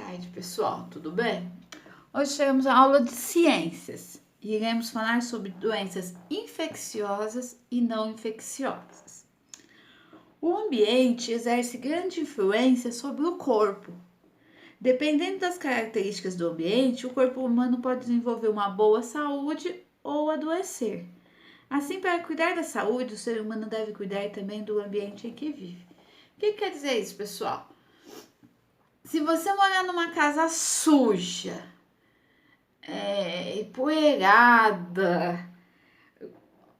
tarde, pessoal, tudo bem? Hoje teremos a aula de ciências e iremos falar sobre doenças infecciosas e não infecciosas. O ambiente exerce grande influência sobre o corpo. Dependendo das características do ambiente, o corpo humano pode desenvolver uma boa saúde ou adoecer. Assim, para cuidar da saúde, o ser humano deve cuidar também do ambiente em que vive. O que quer dizer isso, pessoal? Se você morar numa casa suja, empoeirada,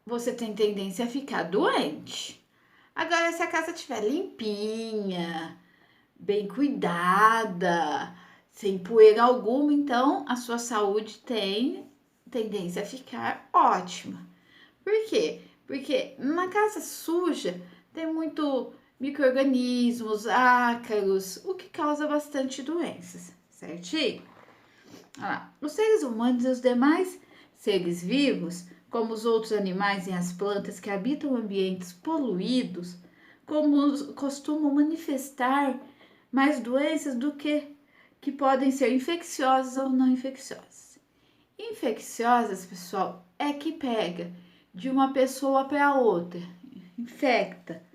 você tem tendência a ficar doente. Agora, se a casa estiver limpinha, bem cuidada, sem poeira alguma, então a sua saúde tem tendência a ficar ótima. Por quê? Porque na casa suja tem muito micro-organismos, ácaros, o que causa bastante doenças, certinho? Os seres humanos e os demais seres vivos, como os outros animais e as plantas que habitam ambientes poluídos, costumam manifestar mais doenças do que podem ser infecciosas ou não infecciosas. Infecciosas, pessoal, é que pega de uma pessoa para outra, infecta.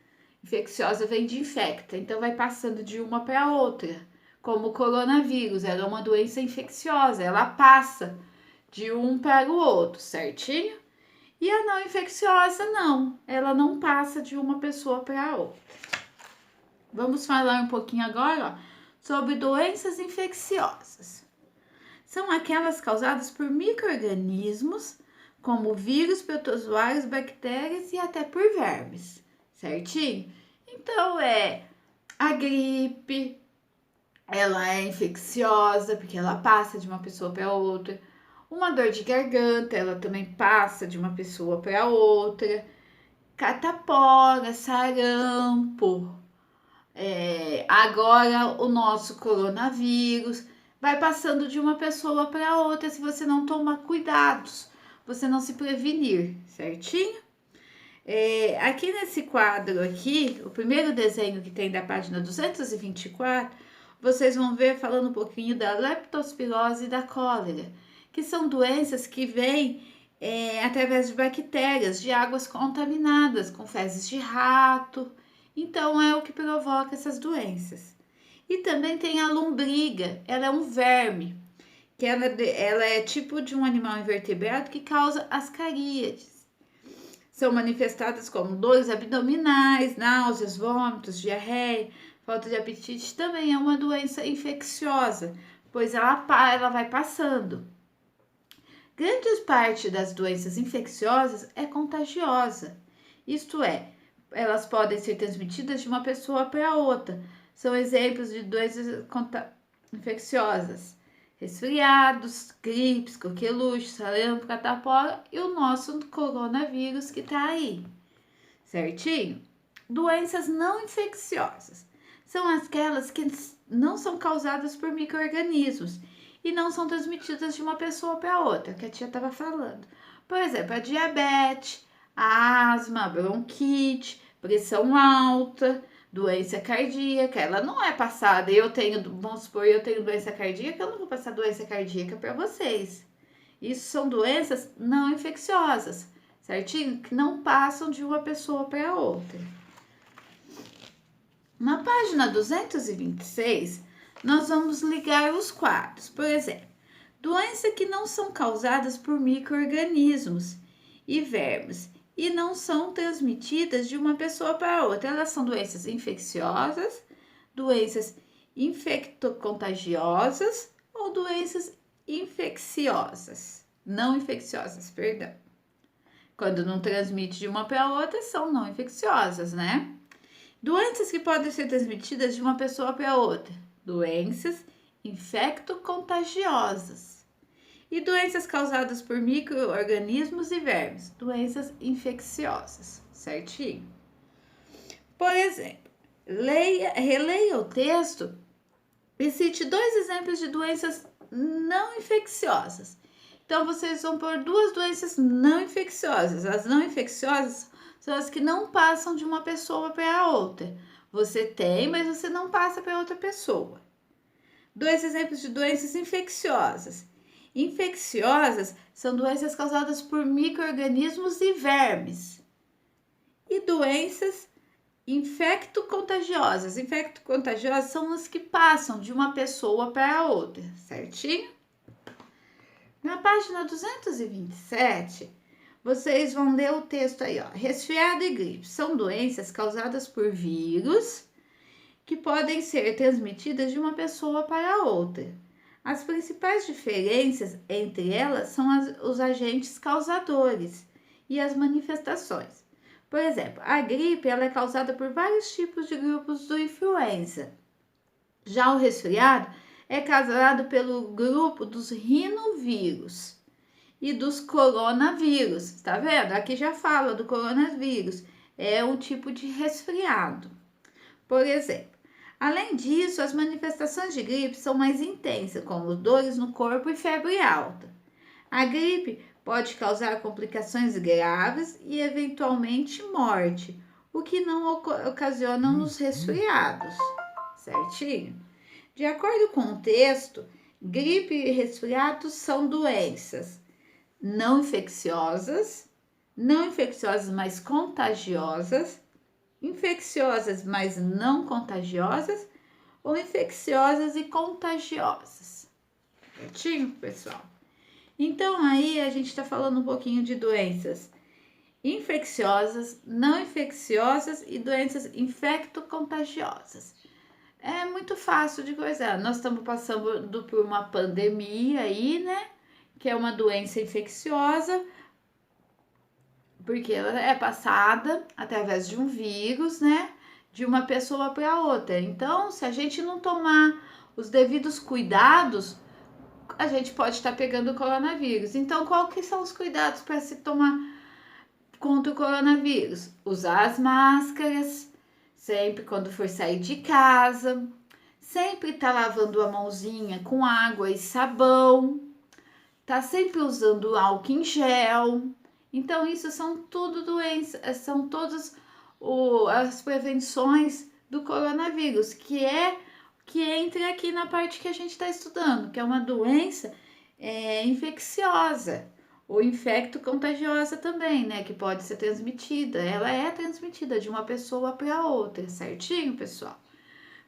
Infecciosa vem de infecta, então vai passando de uma para outra, como o coronavírus, ela é uma doença infecciosa, ela passa de um para o outro, certinho? E a não infecciosa não, ela não passa de uma pessoa para a outra. Vamos falar um pouquinho agora, sobre doenças infecciosas. São aquelas causadas por micro-organismos, como vírus, protozoários, bactérias e até por vermes, certinho? Então, a gripe, ela é infecciosa, porque ela passa de uma pessoa para outra. Uma dor de garganta, ela também passa de uma pessoa para outra. Catapora, sarampo. Agora, o nosso coronavírus vai passando de uma pessoa para outra se você não tomar cuidados, você não se prevenir, certinho? Aqui nesse quadro aqui, o primeiro desenho que tem da página 224, vocês vão ver falando um pouquinho da leptospirose e da cólera, que são doenças que vêm através de bactérias, de águas contaminadas, com fezes de rato. Então, é o que provoca essas doenças. E também tem a lombriga, ela é um verme, que ela é tipo de um animal invertebrado que causa ascaríades. São manifestadas como dores abdominais, náuseas, vômitos, diarreia, falta de apetite. Também é uma doença infecciosa, pois ela vai passando. Grande parte das doenças infecciosas é contagiosa, isto é, elas podem ser transmitidas de uma pessoa para outra. São exemplos de doenças infecciosas: resfriados, gripes, coqueluche, sarampo, catapora e o nosso coronavírus que tá aí, certinho? Doenças não infecciosas são aquelas que não são causadas por micro-organismos e não são transmitidas de uma pessoa para outra, que a tia estava falando. Por exemplo, a diabetes, a asma, a bronquite, pressão alta, doença cardíaca, ela não é passada. Vamos supor, eu tenho doença cardíaca, eu não vou passar doença cardíaca para vocês. Isso são doenças não infecciosas, certinho? Que não passam de uma pessoa para outra. Na página 226, nós vamos ligar os quadros. Por exemplo, doenças que não são causadas por micro-organismos e vermes e não são transmitidas de uma pessoa para outra. Elas são doenças infecciosas, doenças infectocontagiosas ou doenças infecciosas, não infecciosas, perdão. Quando não transmite de uma para outra, são não infecciosas, né? Doenças que podem ser transmitidas de uma pessoa para outra, doenças infectocontagiosas. E doenças causadas por micro-organismos e vermes, doenças infecciosas, certinho? Por exemplo, releia o texto e cite 2 exemplos de doenças não infecciosas. Então, vocês vão pôr 2 doenças não infecciosas. As não infecciosas são as que não passam de uma pessoa para a outra. Você tem, mas você não passa para outra pessoa. Dois exemplos de doenças infecciosas. Infecciosas são doenças causadas por micro-organismos e vermes. E doenças infecto-contagiosas. Infecto-contagiosas são as que passam de uma pessoa para a outra, certinho? Na página 227, vocês vão ler o texto aí, ó. Resfriado e gripe são doenças causadas por vírus que podem ser transmitidas de uma pessoa para outra. As principais diferenças entre elas são os agentes causadores e as manifestações. Por exemplo, a gripe ela é causada por vários tipos de grupos do influenza. Já o resfriado é causado pelo grupo dos rinovírus e dos coronavírus. Tá vendo? Aqui já fala do coronavírus. É um tipo de resfriado. Por exemplo, além disso, as manifestações de gripe são mais intensas, como dores no corpo e febre alta. A gripe pode causar complicações graves e, eventualmente, morte, o que não ocasiona nos resfriados, certinho? De acordo com o texto, gripe e resfriados são doenças não infecciosas, mas contagiosas, infecciosas, mas não contagiosas, ou infecciosas e contagiosas. Certinho, pessoal? Então, aí a gente está falando um pouquinho de doenças infecciosas, não infecciosas e doenças infecto-contagiosas. É muito fácil de coisar. Nós estamos passando por uma pandemia aí, né? Que é uma doença infecciosa, porque ela é passada através de um vírus, né? De uma pessoa para outra. Então, se a gente não tomar os devidos cuidados, a gente pode estar pegando o coronavírus. Então, qual que são os cuidados para se tomar contra o coronavírus? Usar as máscaras, sempre quando for sair de casa, sempre tá lavando a mãozinha com água e sabão, tá sempre usando álcool em gel. Então, isso são tudo doenças, são todas as prevenções do coronavírus, que entra aqui na parte que a gente está estudando, que é uma doença infecciosa ou infecto-contagiosa também, né? Que pode ser transmitida. Ela é transmitida de uma pessoa para outra, certinho, pessoal?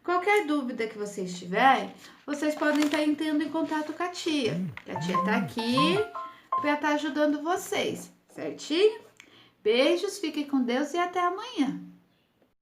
Qualquer dúvida que vocês tiverem, vocês podem estar entrando em contato com a tia. A tia tá aqui para estar ajudando vocês, certinho? Beijos, fiquem com Deus e até amanhã.